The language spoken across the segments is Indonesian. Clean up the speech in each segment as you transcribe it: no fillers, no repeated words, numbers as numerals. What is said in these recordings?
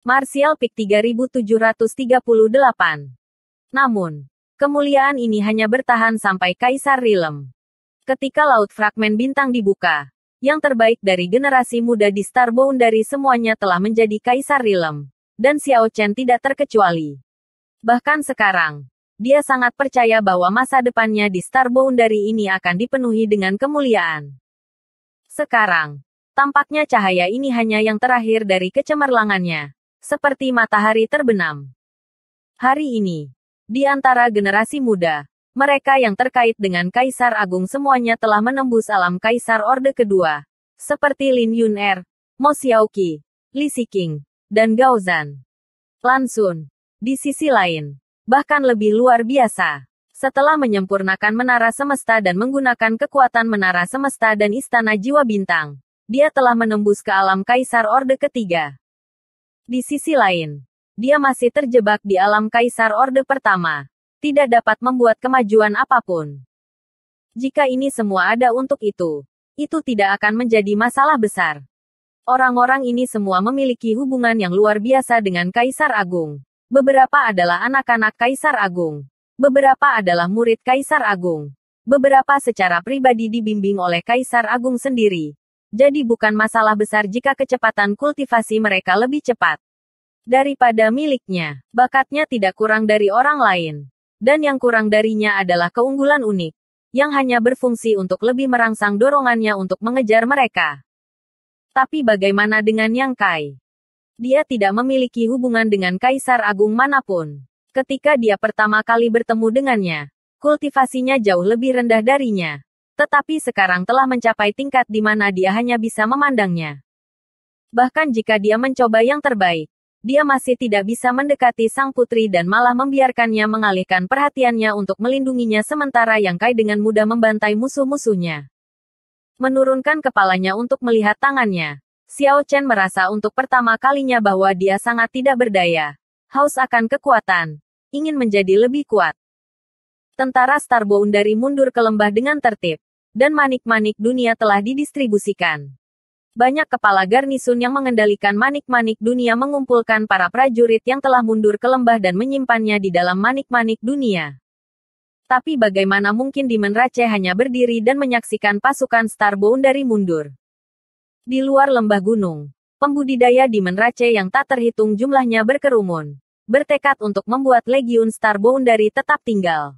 Martial Peak 3738. Namun, kemuliaan ini hanya bertahan sampai Kaisar Realm. Ketika Laut Fragmen Bintang dibuka, yang terbaik dari generasi muda di Star Boundary semuanya telah menjadi Kaisar Realm. Dan Xiao Chen tidak terkecuali. Bahkan sekarang, dia sangat percaya bahwa masa depannya di Star Boundary ini akan dipenuhi dengan kemuliaan. Sekarang, tampaknya cahaya ini hanya yang terakhir dari kecemerlangannya. Seperti matahari terbenam. Hari ini, di antara generasi muda, mereka yang terkait dengan Kaisar Agung semuanya telah menembus alam Kaisar Orde Kedua. Seperti Lin Yun'er, Mo Xiaoqi, Li Ziqing, dan Gao Zhan. Lan Xun, di sisi lain, bahkan lebih luar biasa. Setelah menyempurnakan Menara Semesta dan menggunakan kekuatan Menara Semesta dan Istana Jiwa Bintang, dia telah menembus ke alam Kaisar Orde Ketiga. Di sisi lain, dia masih terjebak di alam Kaisar Orde Pertama, tidak dapat membuat kemajuan apapun. Jika ini semua ada untuk itu tidak akan menjadi masalah besar. Orang-orang ini semua memiliki hubungan yang luar biasa dengan Kaisar Agung. Beberapa adalah anak-anak Kaisar Agung. Beberapa adalah murid Kaisar Agung. Beberapa secara pribadi dibimbing oleh Kaisar Agung sendiri. Jadi bukan masalah besar jika kecepatan kultivasi mereka lebih cepat daripada miliknya. Bakatnya tidak kurang dari orang lain. Dan yang kurang darinya adalah keunggulan unik, yang hanya berfungsi untuk lebih merangsang dorongannya untuk mengejar mereka. Tapi bagaimana dengan Yang Kai? Dia tidak memiliki hubungan dengan Kaisar Agung manapun. Ketika dia pertama kali bertemu dengannya, kultivasinya jauh lebih rendah darinya. Tetapi sekarang telah mencapai tingkat di mana dia hanya bisa memandangnya. Bahkan jika dia mencoba yang terbaik, dia masih tidak bisa mendekati sang putri dan malah membiarkannya mengalihkan perhatiannya untuk melindunginya sementara Yang Kai dengan mudah membantai musuh-musuhnya. Menurunkan kepalanya untuk melihat tangannya, Xiao Chen merasa untuk pertama kalinya bahwa dia sangat tidak berdaya. Haus akan kekuatan, ingin menjadi lebih kuat. Tentara Star Boundary mundur ke lembah dengan tertib, dan manik-manik dunia telah didistribusikan. Banyak kepala garnisun yang mengendalikan manik-manik dunia mengumpulkan para prajurit yang telah mundur ke lembah dan menyimpannya di dalam manik-manik dunia. Tapi bagaimana mungkin Demon Rache hanya berdiri dan menyaksikan pasukan Star Boundary mundur? Di luar lembah gunung, pembudidaya Demon Rache yang tak terhitung jumlahnya berkerumun, bertekad untuk membuat Legiun Star Boundary tetap tinggal.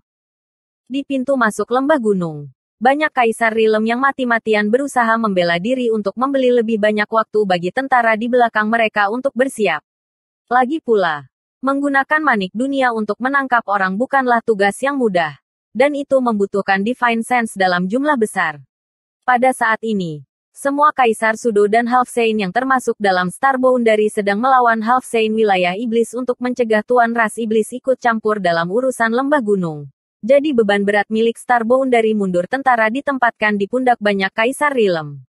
Di pintu masuk lembah gunung, banyak Kaisar Realm yang mati-matian berusaha membela diri untuk membeli lebih banyak waktu bagi tentara di belakang mereka untuk bersiap. Lagi pula, menggunakan manik dunia untuk menangkap orang bukanlah tugas yang mudah, dan itu membutuhkan Divine Sense dalam jumlah besar. Pada saat ini, semua Kaisar Sudo dan Half Saint yang termasuk dalam Star Boundary sedang melawan Half Saint wilayah iblis untuk mencegah Tuan Ras Iblis ikut campur dalam urusan lembah gunung. Jadi beban berat milik Star Boundary mundur tentara ditempatkan di pundak banyak Kaisar Realm.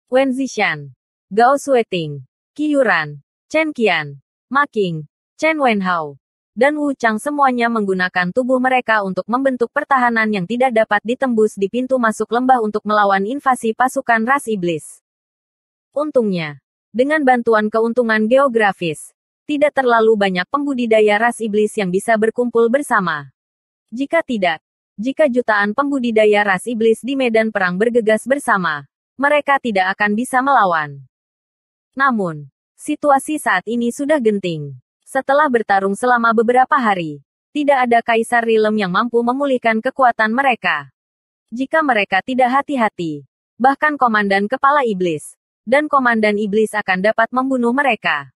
Wen Zishan, Gao Sueting, Qi Yuran, Chen Qian, Ma Qing, Chen Wenhao, dan Wu Chang semuanya menggunakan tubuh mereka untuk membentuk pertahanan yang tidak dapat ditembus di pintu masuk lembah untuk melawan invasi pasukan ras iblis. Untungnya, dengan bantuan keuntungan geografis, tidak terlalu banyak pembudidaya ras iblis yang bisa berkumpul bersama. Jika tidak, jika jutaan pembudidaya ras iblis di medan perang bergegas bersama, mereka tidak akan bisa melawan. Namun, situasi saat ini sudah genting. Setelah bertarung selama beberapa hari, tidak ada Kaisar Realm yang mampu memulihkan kekuatan mereka. Jika mereka tidak hati-hati, bahkan Komandan Kepala Iblis, dan Komandan Iblis akan dapat membunuh mereka.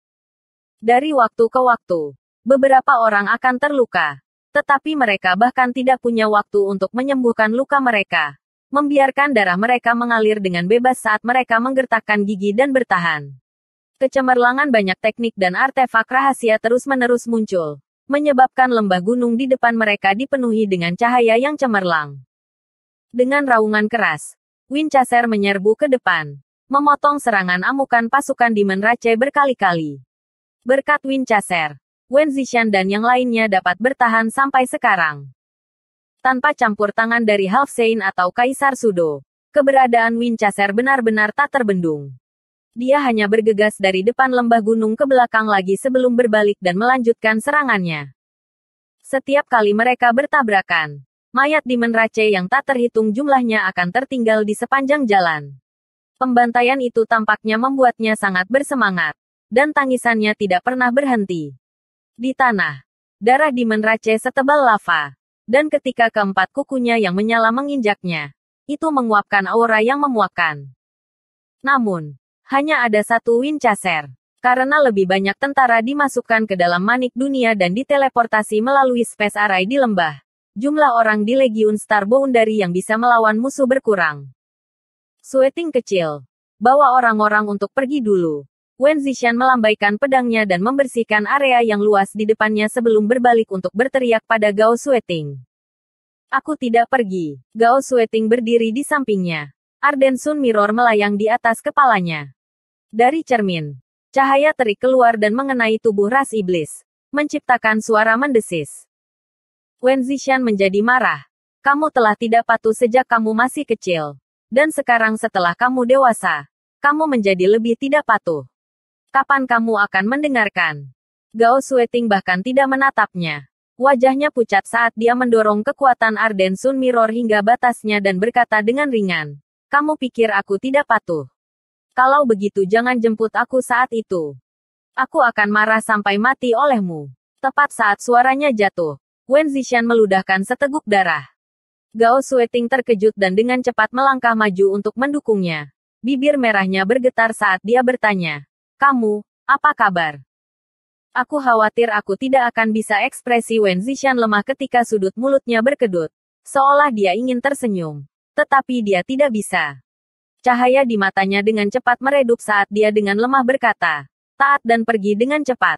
Dari waktu ke waktu, beberapa orang akan terluka, tetapi mereka bahkan tidak punya waktu untuk menyembuhkan luka mereka, membiarkan darah mereka mengalir dengan bebas saat mereka menggertakkan gigi dan bertahan. Kecemerlangan banyak teknik dan artefak rahasia terus-menerus muncul, menyebabkan lembah gunung di depan mereka dipenuhi dengan cahaya yang cemerlang. Dengan raungan keras, Winchester menyerbu ke depan, memotong serangan amukan pasukan Demon Rache berkali-kali. Berkat Winchester, Wen Zishan dan yang lainnya dapat bertahan sampai sekarang. Tanpa campur tangan dari Half Saint atau Kaisar Sudo, keberadaan Winchester benar-benar tak terbendung. Dia hanya bergegas dari depan lembah gunung ke belakang lagi sebelum berbalik dan melanjutkan serangannya. Setiap kali mereka bertabrakan, mayat Demon Rache yang tak terhitung jumlahnya akan tertinggal di sepanjang jalan. Pembantaian itu tampaknya membuatnya sangat bersemangat, dan tangisannya tidak pernah berhenti. Di tanah, darah Demon Rache setebal lava, dan ketika keempat kukunya yang menyala menginjaknya, itu menguapkan aura yang memuakkan. Namun, hanya ada satu Winchester. Karena lebih banyak tentara dimasukkan ke dalam manik dunia dan diteleportasi melalui space array di lembah, jumlah orang di Legiun Star Boundary yang bisa melawan musuh berkurang. Sweating kecil. Bawa orang-orang untuk pergi dulu. Wen Zishan melambaikan pedangnya dan membersihkan area yang luas di depannya sebelum berbalik untuk berteriak pada Gao Sweating. Aku tidak pergi. Gao Sweating berdiri di sampingnya. Arden Sun Mirror melayang di atas kepalanya. Dari cermin, cahaya terik keluar dan mengenai tubuh ras iblis, menciptakan suara mendesis. Wen Zishan menjadi marah. Kamu telah tidak patuh sejak kamu masih kecil. Dan sekarang setelah kamu dewasa, kamu menjadi lebih tidak patuh. Kapan kamu akan mendengarkan? Gao Sweating bahkan tidak menatapnya. Wajahnya pucat saat dia mendorong kekuatan Arden Sun Mirror hingga batasnya dan berkata dengan ringan, kamu pikir aku tidak patuh? Kalau begitu jangan jemput aku saat itu. Aku akan marah sampai mati olehmu. Tepat saat suaranya jatuh, Wen Zishan meludahkan seteguk darah. Gao Sweating terkejut dan dengan cepat melangkah maju untuk mendukungnya. Bibir merahnya bergetar saat dia bertanya, kamu, apa kabar? Aku khawatir aku tidak akan bisa. Ekspresi Wen Zishan lemah ketika sudut mulutnya berkedut. Seolah dia ingin tersenyum. Tetapi dia tidak bisa. Cahaya di matanya dengan cepat meredup saat dia dengan lemah berkata, taat dan pergi dengan cepat.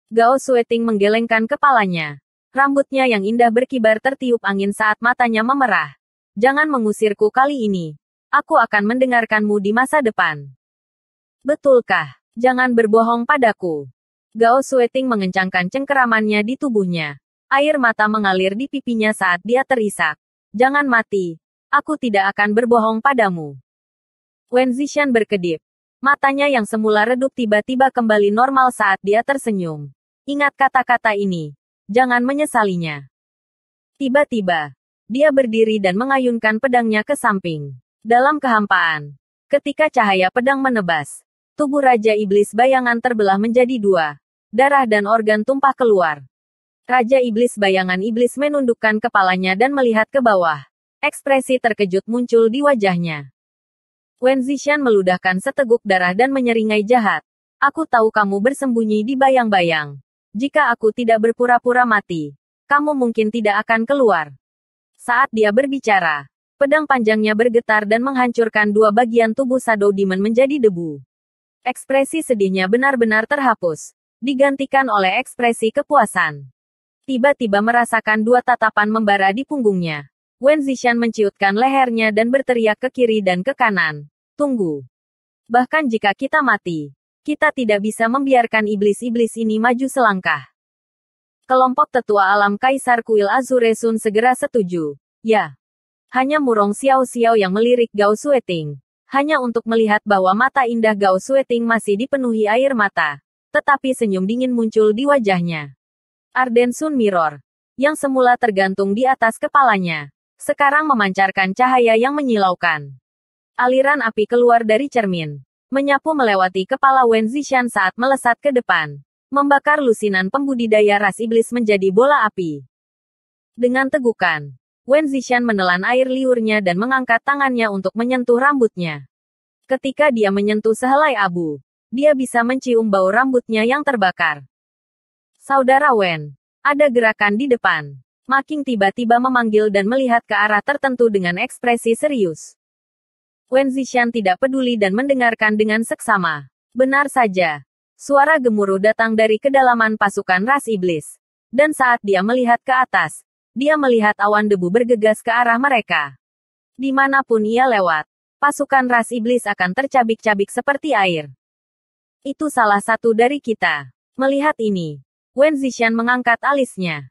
Gao Sweating menggelengkan kepalanya. Rambutnya yang indah berkibar tertiup angin saat matanya memerah. Jangan mengusirku kali ini. Aku akan mendengarkanmu di masa depan. Betulkah? Jangan berbohong padaku. Gao Sweating mengencangkan cengkeramannya di tubuhnya. Air mata mengalir di pipinya saat dia terisak. Jangan mati. Aku tidak akan berbohong padamu. Wen Zishan berkedip. Matanya yang semula redup tiba-tiba kembali normal saat dia tersenyum. Ingat kata-kata ini. Jangan menyesalinya. Tiba-tiba, dia berdiri dan mengayunkan pedangnya ke samping. Dalam kehampaan, ketika cahaya pedang menebas, tubuh Raja Iblis bayangan terbelah menjadi dua. Darah dan organ tumpah keluar. Raja Iblis bayangan iblis menundukkan kepalanya dan melihat ke bawah. Ekspresi terkejut muncul di wajahnya. Wen Zishan meludahkan seteguk darah dan menyeringai jahat. Aku tahu kamu bersembunyi di bayang-bayang. Jika aku tidak berpura-pura mati, kamu mungkin tidak akan keluar. Saat dia berbicara, pedang panjangnya bergetar dan menghancurkan dua bagian tubuh Shadow Demon menjadi debu. Ekspresi sedihnya benar-benar terhapus, digantikan oleh ekspresi kepuasan. Tiba-tiba merasakan dua tatapan membara di punggungnya. Wen Zishan menciutkan lehernya dan berteriak ke kiri dan ke kanan. Tunggu. Bahkan jika kita mati, kita tidak bisa membiarkan iblis-iblis ini maju selangkah. Kelompok tetua alam Kaisar Kuil Azure Sun segera setuju. Ya. Hanya murong Xiao-Xiao yang melirik Gao Sweating. Hanya untuk melihat bahwa mata indah Gao Sweating masih dipenuhi air mata. Tetapi senyum dingin muncul di wajahnya. Arden Sun Mirror, yang semula tergantung di atas kepalanya, sekarang memancarkan cahaya yang menyilaukan. Aliran api keluar dari cermin, menyapu melewati kepala Wen Zishan saat melesat ke depan, membakar lusinan pembudidaya ras iblis menjadi bola api. Dengan tegukan, Wen Zishan menelan air liurnya dan mengangkat tangannya untuk menyentuh rambutnya. Ketika dia menyentuh sehelai abu, dia bisa mencium bau rambutnya yang terbakar. Saudara Wen, ada gerakan di depan. Ma Qing tiba-tiba memanggil dan melihat ke arah tertentu dengan ekspresi serius. Wen Zishan tidak peduli dan mendengarkan dengan seksama. Benar saja. Suara gemuruh datang dari kedalaman pasukan ras iblis. Dan saat dia melihat ke atas, dia melihat awan debu bergegas ke arah mereka. Dimanapun ia lewat, pasukan ras iblis akan tercabik-cabik seperti air. Itu salah satu dari kita. Melihat ini, Wen Zishan mengangkat alisnya.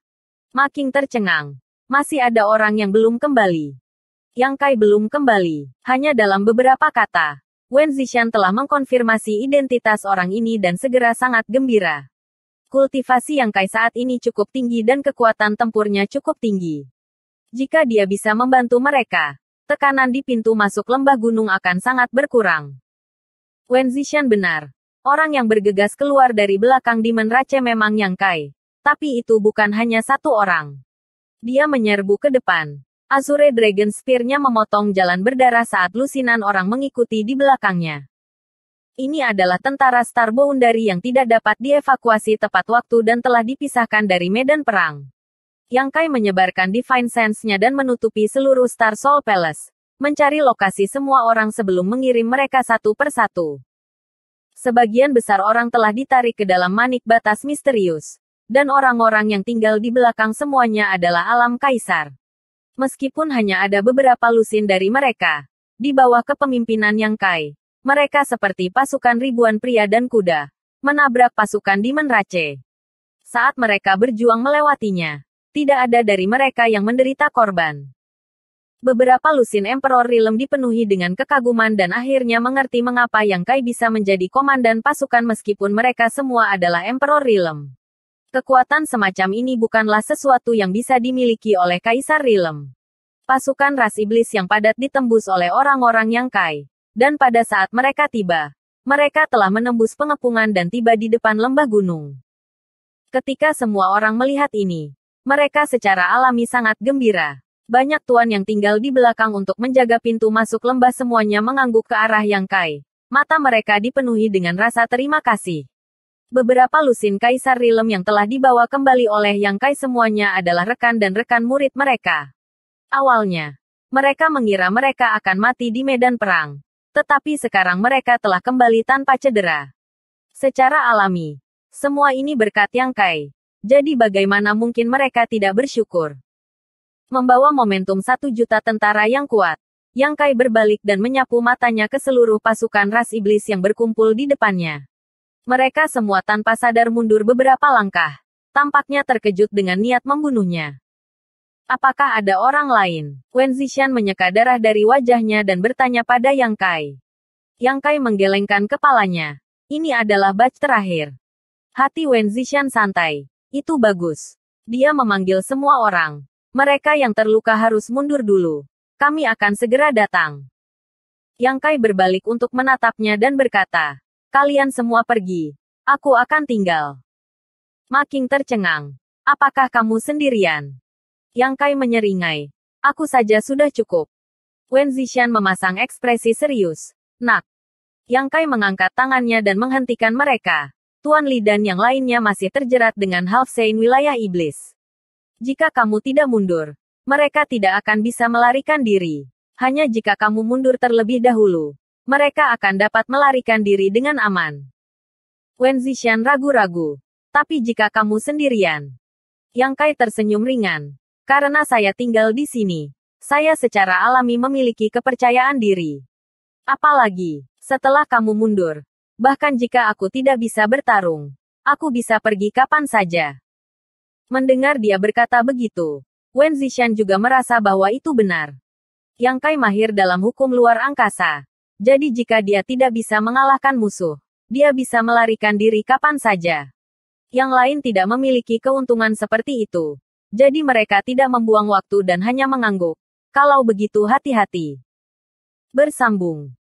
Ma Qing tercengang. Masih ada orang yang belum kembali. Yang Kai belum kembali. Hanya dalam beberapa kata, Wen Zishan telah mengkonfirmasi identitas orang ini dan segera sangat gembira. Kultivasi Yang Kai saat ini cukup tinggi dan kekuatan tempurnya cukup tinggi. Jika dia bisa membantu mereka, tekanan di pintu masuk lembah gunung akan sangat berkurang. Wen Zishan benar. Orang yang bergegas keluar dari belakang Demon Rache memang Yang Kai. Tapi itu bukan hanya satu orang. Dia menyerbu ke depan. Azure Dragon Spear-nya memotong jalan berdarah saat lusinan orang mengikuti di belakangnya. Ini adalah tentara Star Boundary yang tidak dapat dievakuasi tepat waktu dan telah dipisahkan dari medan perang. Yang Kai menyebarkan Divine Sense-nya dan menutupi seluruh Star Soul Palace, mencari lokasi semua orang sebelum mengirim mereka satu persatu. Sebagian besar orang telah ditarik ke dalam manik batas misterius, dan orang-orang yang tinggal di belakang semuanya adalah alam kaisar. Meskipun hanya ada beberapa lusin dari mereka, di bawah kepemimpinan Yang Kai, mereka seperti pasukan ribuan pria dan kuda, menabrak pasukan Demon Rache. Saat mereka berjuang melewatinya, tidak ada dari mereka yang menderita korban. Beberapa lusin Emperor Realm dipenuhi dengan kekaguman dan akhirnya mengerti mengapa Yang Kai bisa menjadi komandan pasukan meskipun mereka semua adalah Emperor Realm. Kekuatan semacam ini bukanlah sesuatu yang bisa dimiliki oleh Kaisar Realm. Pasukan ras iblis yang padat ditembus oleh orang-orang Yang Kai. Dan pada saat mereka tiba, mereka telah menembus pengepungan dan tiba di depan lembah gunung. Ketika semua orang melihat ini, mereka secara alami sangat gembira. Banyak tuan yang tinggal di belakang untuk menjaga pintu masuk lembah semuanya mengangguk ke arah Yang Kai. Mata mereka dipenuhi dengan rasa terima kasih. Beberapa lusin Kaisar Realm yang telah dibawa kembali oleh Yang Kai semuanya adalah rekan dan rekan murid mereka. Awalnya, mereka mengira mereka akan mati di medan perang. Tetapi sekarang mereka telah kembali tanpa cedera. Secara alami, semua ini berkat Yang Kai. Jadi bagaimana mungkin mereka tidak bersyukur? Membawa momentum 1 juta tentara yang kuat, Yang Kai berbalik dan menyapu matanya ke seluruh pasukan ras iblis yang berkumpul di depannya. Mereka semua tanpa sadar mundur beberapa langkah. Tampaknya terkejut dengan niat membunuhnya. Apakah ada orang lain? Wen Zishan menyeka darah dari wajahnya dan bertanya pada Yang Kai. Yang Kai menggelengkan kepalanya. Ini adalah batch terakhir. Hati Wen Zishan santai. Itu bagus. Dia memanggil semua orang. Mereka yang terluka harus mundur dulu. Kami akan segera datang. Yang Kai berbalik untuk menatapnya dan berkata, kalian semua pergi. Aku akan tinggal. Ma Qing tercengang. Apakah kamu sendirian? Yang Kai menyeringai. Aku saja sudah cukup. Wen Zishan memasang ekspresi serius. Nak. Yang Kai mengangkat tangannya dan menghentikan mereka. Tuan Li dan yang lainnya masih terjerat dengan Half Saint wilayah iblis. Jika kamu tidak mundur, mereka tidak akan bisa melarikan diri. Hanya jika kamu mundur terlebih dahulu, mereka akan dapat melarikan diri dengan aman. Wen Zishan ragu-ragu. Tapi jika kamu sendirian. Yang Kai tersenyum ringan. Karena saya tinggal di sini. Saya secara alami memiliki kepercayaan diri. Apalagi, setelah kamu mundur. Bahkan jika aku tidak bisa bertarung. Aku bisa pergi kapan saja. Mendengar dia berkata begitu. Wen Zishan juga merasa bahwa itu benar. Yang Kai mahir dalam hukum luar angkasa. Jadi jika dia tidak bisa mengalahkan musuh, dia bisa melarikan diri kapan saja. Yang lain tidak memiliki keuntungan seperti itu. Jadi mereka tidak membuang waktu dan hanya mengangguk. Kalau begitu hati-hati. Bersambung.